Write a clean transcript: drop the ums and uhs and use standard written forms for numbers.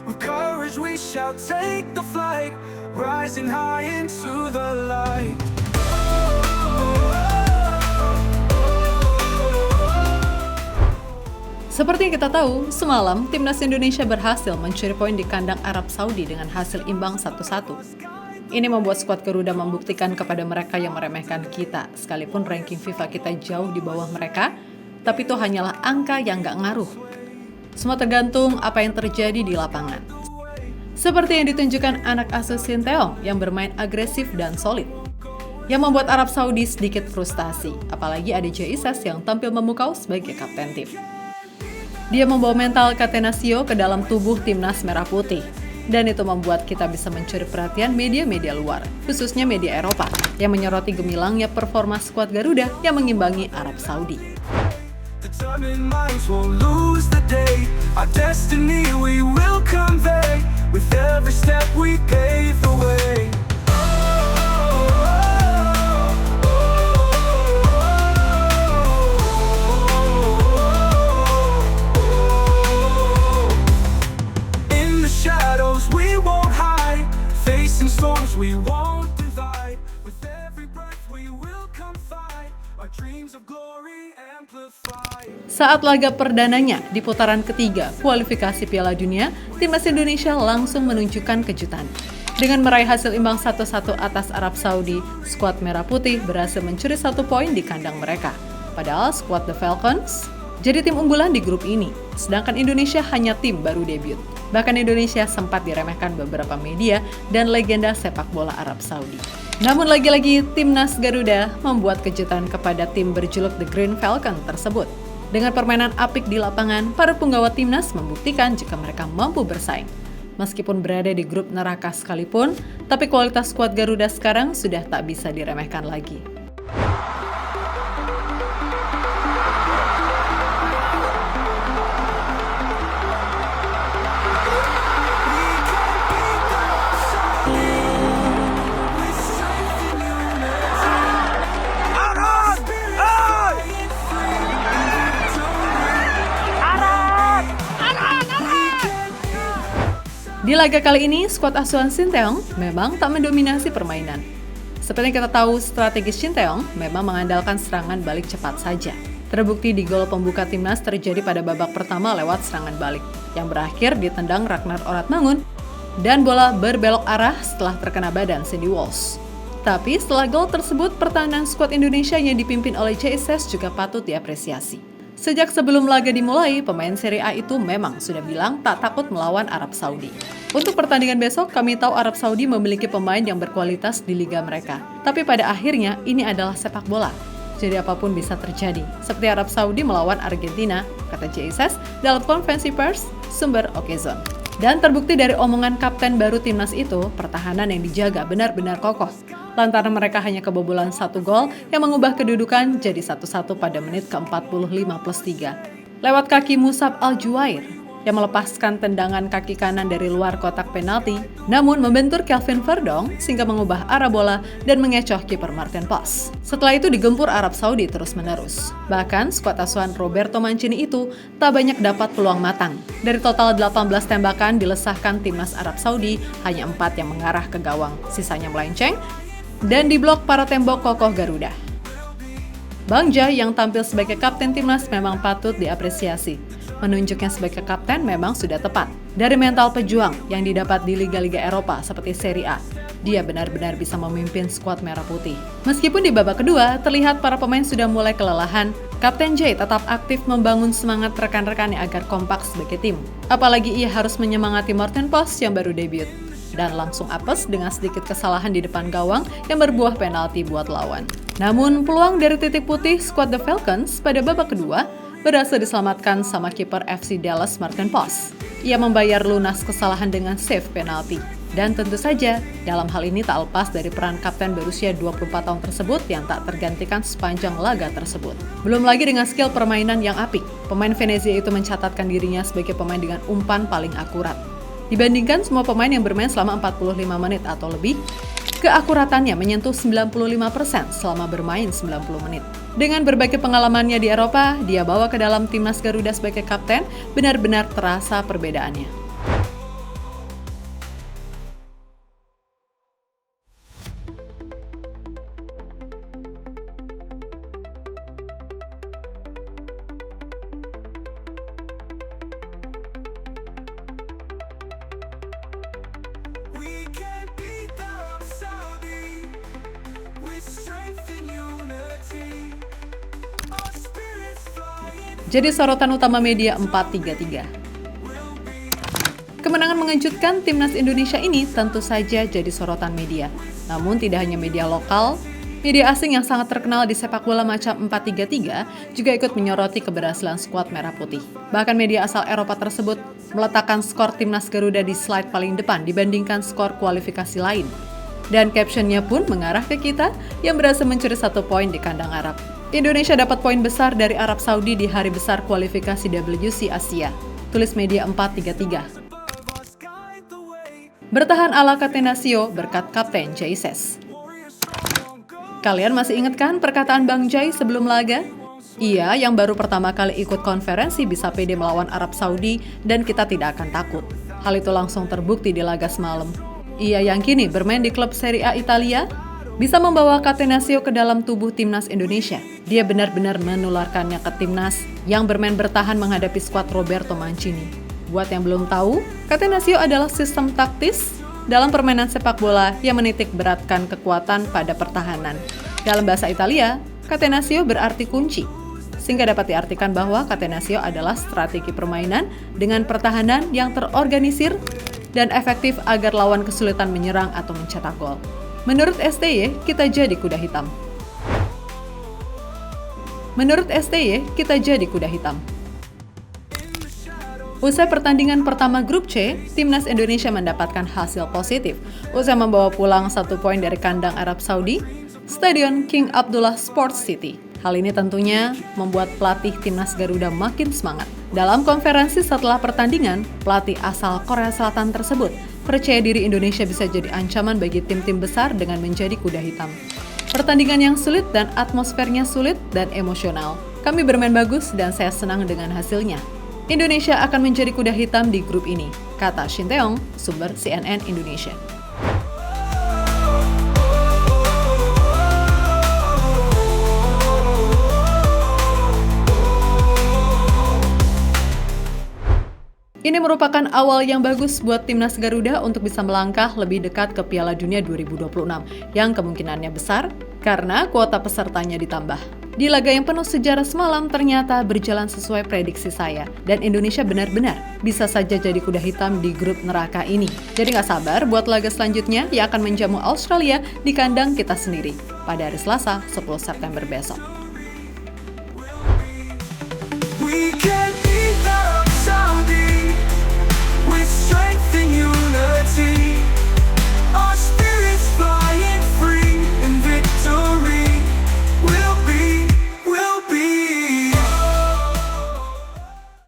With courage we shall take the flight, rising high into the light. Seperti yang kita tahu, semalam Timnas Indonesia berhasil mencuri poin di kandang Arab Saudi dengan hasil imbang 1-1. Ini membuat skuad Garuda membuktikan kepada mereka yang meremehkan kita, sekalipun ranking FIFA kita jauh di bawah mereka, tapi itu hanyalah angka yang nggak ngaruh. Semua tergantung apa yang terjadi di lapangan. Seperti yang ditunjukkan anak asuh Sinteyong yang bermain agresif dan solid, yang membuat Arab Saudi sedikit frustasi, apalagi ada Jesus yang tampil memukau sebagai kapten tim. Dia membawa mental Catenaccio ke dalam tubuh timnas merah putih, dan itu membuat kita bisa mencuri perhatian media-media luar, khususnya media Eropa, yang menyoroti gemilangnya performa skuad Garuda yang mengimbangi Arab Saudi. Determined minds won't lose the day. Our destiny we will convey. With every step we pave the way. In the shadows we won't hide. Facing storms we won't divide. With every breath we will confide. Our dreams of glory amplify. Saat laga perdananya di putaran ketiga kualifikasi Piala Dunia, Timnas Indonesia langsung menunjukkan kejutan. Dengan meraih hasil imbang 1-1 atas Arab Saudi, skuad Merah Putih berhasil mencuri 1 poin di kandang mereka. Padahal skuad The Falcons jadi tim unggulan di grup ini, sedangkan Indonesia hanya tim baru debut. Bahkan Indonesia sempat diremehkan beberapa media dan legenda sepak bola Arab Saudi. Namun lagi-lagi Timnas Garuda membuat kejutan kepada tim berjuluk The Green Falcon tersebut. Dengan permainan apik di lapangan, para punggawa timnas membuktikan jika mereka mampu bersaing. Meskipun berada di grup neraka sekalipun, tapi kualitas skuad Garuda sekarang sudah tak bisa diremehkan lagi. Di laga kali ini, skuad asuhan Sinteyong memang tak mendominasi permainan. Seperti yang kita tahu, strategi Sinteyong memang mengandalkan serangan balik cepat saja. Terbukti di gol pembuka timnas terjadi pada babak pertama lewat serangan balik, yang berakhir ditendang Ragnar Oratmangun, dan bola berbelok arah setelah terkena badan Cindy Walsh. Tapi setelah gol tersebut, pertahanan skuad Indonesia yang dipimpin oleh Jesus juga patut diapresiasi. Sejak sebelum laga dimulai, pemain Serie A itu memang sudah bilang tak takut melawan Arab Saudi. Untuk pertandingan besok, kami tahu Arab Saudi memiliki pemain yang berkualitas di liga mereka. Tapi pada akhirnya, ini adalah sepak bola. Jadi apapun bisa terjadi. Seperti Arab Saudi melawan Argentina, kata JSS dalam konferensi pers sumber Okezon. Dan terbukti dari omongan kapten baru timnas itu, pertahanan yang dijaga benar-benar kokoh. Lantaran mereka hanya kebobolan 1 gol yang mengubah kedudukan jadi 1-1 pada menit ke-45+3. Lewat kaki Musab Al-Juwair yang melepaskan tendangan kaki kanan dari luar kotak penalti, namun membentur Kelvin Verdong sehingga mengubah arah bola dan mengecoh kiper Martin Pos. Setelah itu digempur Arab Saudi terus-menerus. Bahkan skuad asuhan Roberto Mancini itu tak banyak dapat peluang matang. Dari total 18 tembakan dilesahkan timnas Arab Saudi, hanya 4 yang mengarah ke gawang, sisanya melenceng dan diblok para tembok kokoh Garuda. Bangja yang tampil sebagai kapten timnas memang patut diapresiasi. Menunjuknya sebagai kapten memang sudah tepat. Dari mental pejuang yang didapat di liga-liga Eropa seperti Serie A, dia benar-benar bisa memimpin skuad merah putih. Meskipun di babak kedua terlihat para pemain sudah mulai kelelahan, Kapten J tetap aktif membangun semangat rekan-rekannya agar kompak sebagai tim. Apalagi ia harus menyemangati Martin Pos yang baru debut. Dan langsung apes dengan sedikit kesalahan di depan gawang yang berbuah penalti buat lawan. Namun peluang dari titik putih skuad The Falcons pada babak kedua berhasil diselamatkan sama kiper FC Dallas Martin Pos. Ia membayar lunas kesalahan dengan save penalti. Dan tentu saja, dalam hal ini tak lepas dari peran kapten berusia 24 tahun tersebut yang tak tergantikan sepanjang laga tersebut. Belum lagi dengan skill permainan yang apik, pemain Venezia itu mencatatkan dirinya sebagai pemain dengan umpan paling akurat. Dibandingkan semua pemain yang bermain selama 45 menit atau lebih, keakuratannya menyentuh 95% selama bermain 90 menit. Dengan berbagai pengalamannya di Eropa, dia bawa ke dalam timnas Garuda sebagai kapten, benar-benar terasa perbedaannya. We can beat the Arab Saudi with strength and unity. Our spirits flying Jadi sorotan utama media 433. Kemenangan mengejutkan timnas Indonesia ini tentu saja jadi sorotan media. Namun tidak hanya media lokal, media asing yang sangat terkenal di sepak bola macam 433 juga ikut menyoroti keberhasilan skuad Merah Putih. Bahkan media asal Eropa tersebut meletakkan skor timnas Garuda di slide paling depan dibandingkan skor kualifikasi lain. Dan captionnya pun mengarah ke kita yang berhasil mencuri 1 poin di kandang Arab. Indonesia dapat poin besar dari Arab Saudi di hari besar kualifikasi WC Asia, tulis media 433. Bertahan ala Catenaccio berkat Kapten Jay Ses. Kalian masih ingat kan perkataan Bang Jay sebelum laga? Ia yang baru pertama kali ikut konferensi bisa pede melawan Arab Saudi dan kita tidak akan takut. Hal itu langsung terbukti di laga semalam. Ia yang kini bermain di klub Serie A Italia bisa membawa Catenaccio ke dalam tubuh timnas Indonesia. Dia benar-benar menularkannya ke timnas yang bermain bertahan menghadapi skuad Roberto Mancini. Buat yang belum tahu, Catenaccio adalah sistem taktis dalam permainan sepak bola yang menitik beratkan kekuatan pada pertahanan. Dalam bahasa Italia, Catenaccio berarti kunci, sehingga dapat diartikan bahwa Catenaccio adalah strategi permainan dengan pertahanan yang terorganisir dan efektif agar lawan kesulitan menyerang atau mencetak gol. Menurut STY, kita jadi kuda hitam. Usai pertandingan pertama grup C, timnas Indonesia mendapatkan hasil positif usai membawa pulang 1 poin dari kandang Arab Saudi, Stadion King Abdullah Sports City. Hal ini tentunya membuat pelatih timnas Garuda makin semangat. Dalam konferensi setelah pertandingan, pelatih asal Korea Selatan tersebut percaya diri Indonesia bisa jadi ancaman bagi tim-tim besar dengan menjadi kuda hitam. Pertandingan yang sulit dan atmosfernya sulit dan emosional. Kami bermain bagus dan saya senang dengan hasilnya. Indonesia akan menjadi kuda hitam di grup ini, kata Shin Tae-yong, sumber CNN Indonesia. Ini merupakan awal yang bagus buat timnas Garuda untuk bisa melangkah lebih dekat ke Piala Dunia 2026 yang kemungkinannya besar karena kuota pesertanya ditambah. Di laga yang penuh sejarah semalam ternyata berjalan sesuai prediksi saya dan Indonesia benar-benar bisa saja jadi kuda hitam di grup neraka ini. Jadi nggak sabar buat laga selanjutnya yang akan menjamu Australia di kandang kita sendiri pada hari Selasa 10 September besok. We can